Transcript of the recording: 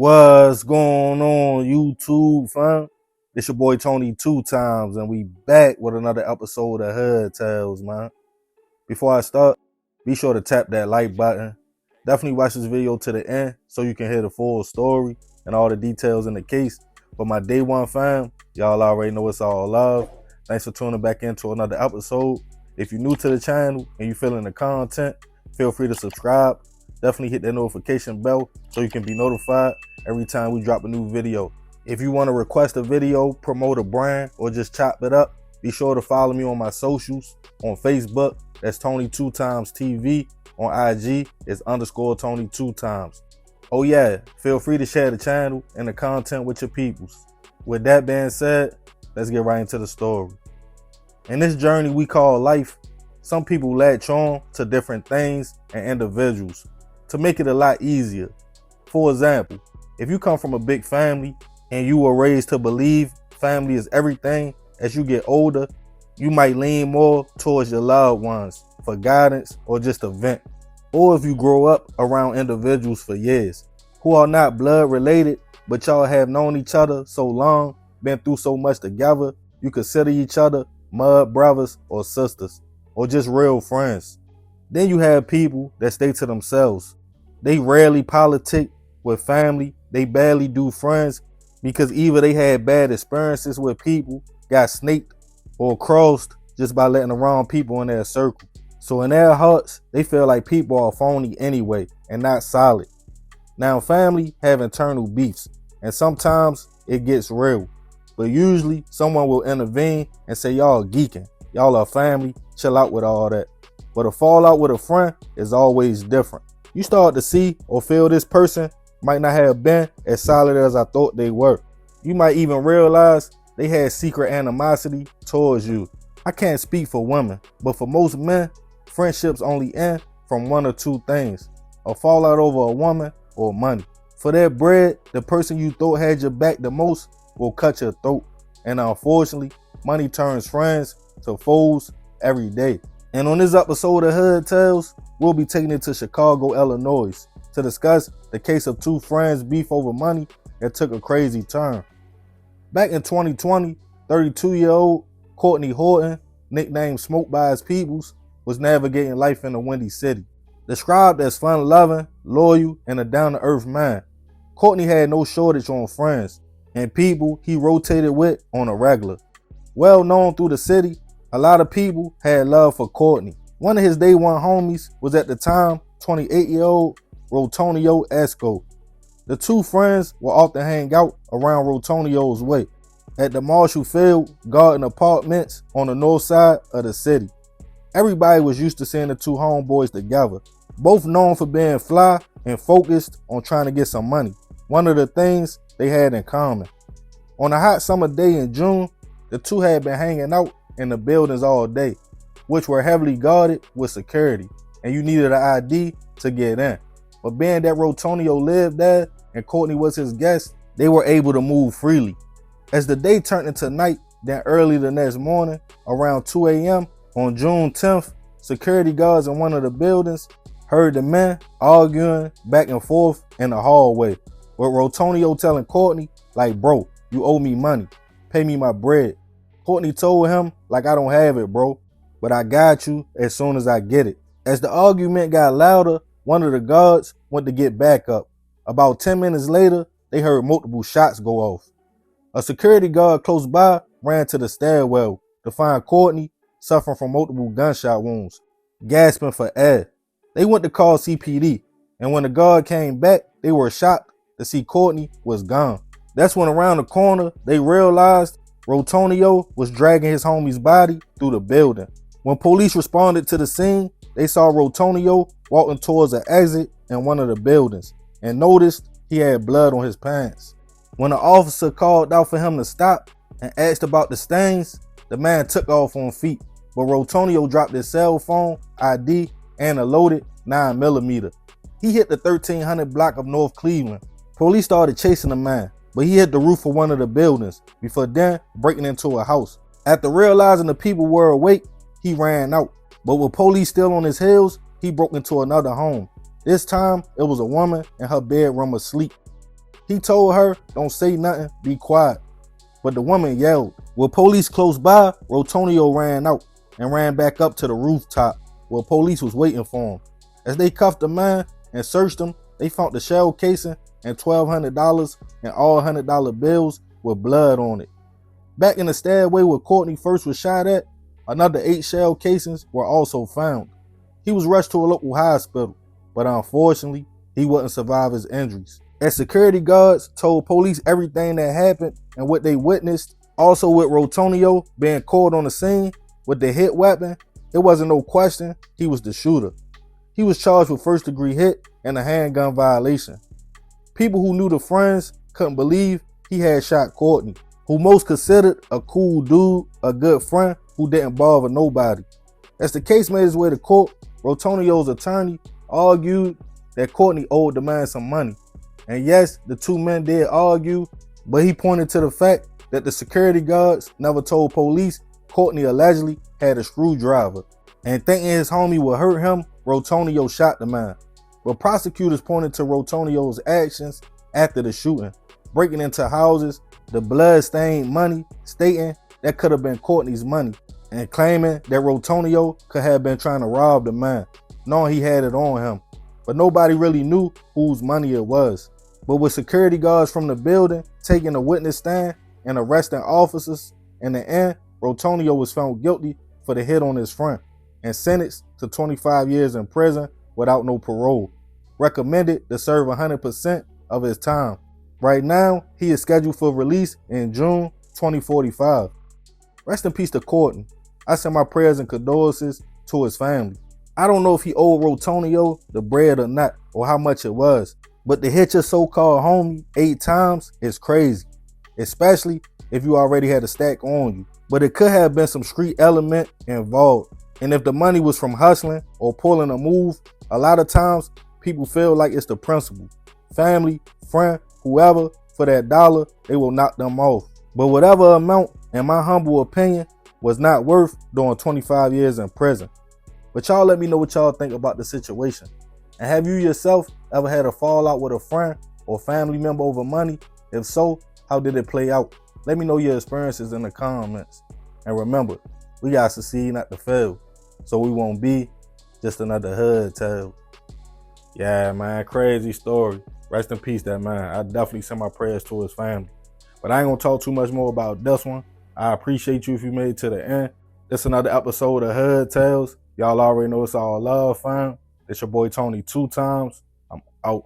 What's going on, YouTube, fam? It's your boy Tony 2 times, and we back with another episode of Hood Tales, man. Before I start, be sure to tap that like button. Definitely watch this video to the end so you can hear the full story and all the details in the case. For my day one fam, y'all already know it's all love. Thanks for tuning back into another episode. If you're new to the channel and you feeling the content, feel free to subscribe. Definitely hit that notification bell so you can be notified every time we drop a new video. If you want to request a video, promote a brand, or just chop it up, be sure to follow me on my socials. On Facebook, that's Tony 2 times TV. On IG, it's _Tony 2 times. Oh yeah, feel free to share the channel and the content with your peoples. With that being said, let's get right into the story. In this journey we call life, some people latch on to different things and individuals to make it a lot easier. For example, if you come from a big family and you were raised to believe family is everything, as you get older, you might lean more towards your loved ones for guidance or just a vent. Or if you grow up around individuals for years who are not blood related, but y'all have known each other so long, been through so much together, you consider each other mud brothers or sisters, or just real friends. Then you have people that stay to themselves. They rarely politic with family. They barely do friends because either they had bad experiences with people, got snaked, or crossed just by letting the wrong people in their circle. So in their hearts, they feel like people are phony anyway and not solid. Now family have internal beefs and sometimes it gets real. But usually someone will intervene and say y'all geeking. Y'all are family, chill out with all that. But a fallout with a friend is always different. You start to see or feel this person might not have been as solid as I thought they were. You might even realize they had secret animosity towards you. I can't speak for women, but for most men, friendships only end from one or two things: a fallout over a woman or money. For that bread, the person you thought had your back the most will cut your throat. And unfortunately, money turns friends to foes every day. And on this episode of Hood Tales, we'll be taking it to Chicago, Illinois to discuss the case of two friends' beef over money that took a crazy turn. Back in 2020, 32-year-old Courtney Horton, nicknamed Smoke by his peoples, was navigating life in a windy city. Described as fun-loving, loyal, and a down-to-earth man, Courtney had no shortage on friends and people he rotated with on a regular. Well known through the city, a lot of people had love for Courtney. One of his day one homies was at the time 28-year-old Rotonio Esco. The two friends would often hang out around Rotonio's way at the Marshall Field Garden Apartments on the north side of the city. Everybody was used to seeing the two homeboys together, both known for being fly and focused on trying to get some money. One of the things they had in common. On a hot summer day in June, the two had been hanging out in the buildings all day, which were heavily guarded with security, and you needed an ID to get in. But being that Rotonio lived there and Courtney was his guest, they were able to move freely. As the day turned into night, then early the next morning, around 2 a.m. on June 10th, security guards in one of the buildings heard the men arguing back and forth in the hallway, with Rotonio telling Courtney, like, bro, you owe me money, pay me my bread. Courtney told him, like, I don't have it, bro, but I got you as soon as I get it. As the argument got louder, one of the guards went to get back up. About 10 minutes later, they heard multiple shots go off. A security guard close by ran to the stairwell to find Courtney suffering from multiple gunshot wounds, gasping for air. They went to call CPD, and when the guard came back, they were shocked to see Courtney was gone. That's when around the corner, they realized Rotonio was dragging his homie's body through the building. When police responded to the scene, they saw Rotonio walking towards an exit in one of the buildings and noticed he had blood on his pants. When the officer called out for him to stop and asked about the stains, the man took off on feet, but Rotonio dropped his cell phone, ID, and a loaded 9mm. He hit the 1300 block of North Cleveland. Police started chasing the man, but he hit the roof of one of the buildings before then breaking into a house. After realizing the people were awake, he ran out. But with police still on his heels, he broke into another home. This time, it was a woman in her bedroom asleep. He told her, don't say nothing, be quiet. But the woman yelled. With police close by, Rotonio ran out and ran back up to the rooftop where police was waiting for him. As they cuffed the man and searched him, they found the shell casing and $1,200 and all $100 bills with blood on it. Back in the stairway where Courtney first was shot at, another 8 shell casings were also found. He was rushed to a local hospital, but unfortunately, he wouldn't survive his injuries. As security guards told police everything that happened and what they witnessed, also with Rotonio being caught on the scene with the hit weapon, it wasn't no question he was the shooter. He was charged with first-degree hit and a handgun violation. People who knew the friends couldn't believe he had shot Courtney, who most considered a cool dude, a good friend who didn't bother nobody. As the case made its way to court, Rotonio's attorney argued that Courtney owed the man some money. And yes, the two men did argue, but he pointed to the fact that the security guards never told police Courtney allegedly had a screwdriver. And thinking his homie would hurt him, Rotonio shot the man. But prosecutors pointed to Rotonio's actions after the shooting, breaking into houses, the blood-stained money, stating that could have been Courtney's money, and claiming that Rotonio could have been trying to rob the man, knowing he had it on him. But nobody really knew whose money it was. But with security guards from the building taking a witness stand and arresting officers, in the end, Rotonio was found guilty for the hit on his friend and sentenced to 25 years in prison without no parole. Recommended to serve 100% of his time. Right now, he is scheduled for release in June 2045. Rest in peace to Courtney. I send my prayers and condolences to his family. I don't know if he owed Rotonio the bread or not, or how much it was, but to hit your so-called homie 8 times is crazy, especially if you already had a stack on you. But it could have been some street element involved. And if the money was from hustling or pulling a move, a lot of times people feel like it's the principal. Family, friend, whoever, for that dollar, they will knock them off. But whatever amount, in my humble opinion, was not worth doing 25 years in prison. But y'all let me know what y'all think about the situation. And have you yourself ever had a fallout with a friend or family member over money? If so, how did it play out? Let me know your experiences in the comments. And remember, we got to succeed, not to fail, so we won't be just another hood tale. Yeah, man, crazy story. Rest in peace, that man. I definitely send my prayers to his family. But I ain't gonna talk too much more about this one. I appreciate you if you made it to the end. This another episode of Hood Tales. Y'all already know it's all love, fam. It's your boy Tony 2 times. I'm out.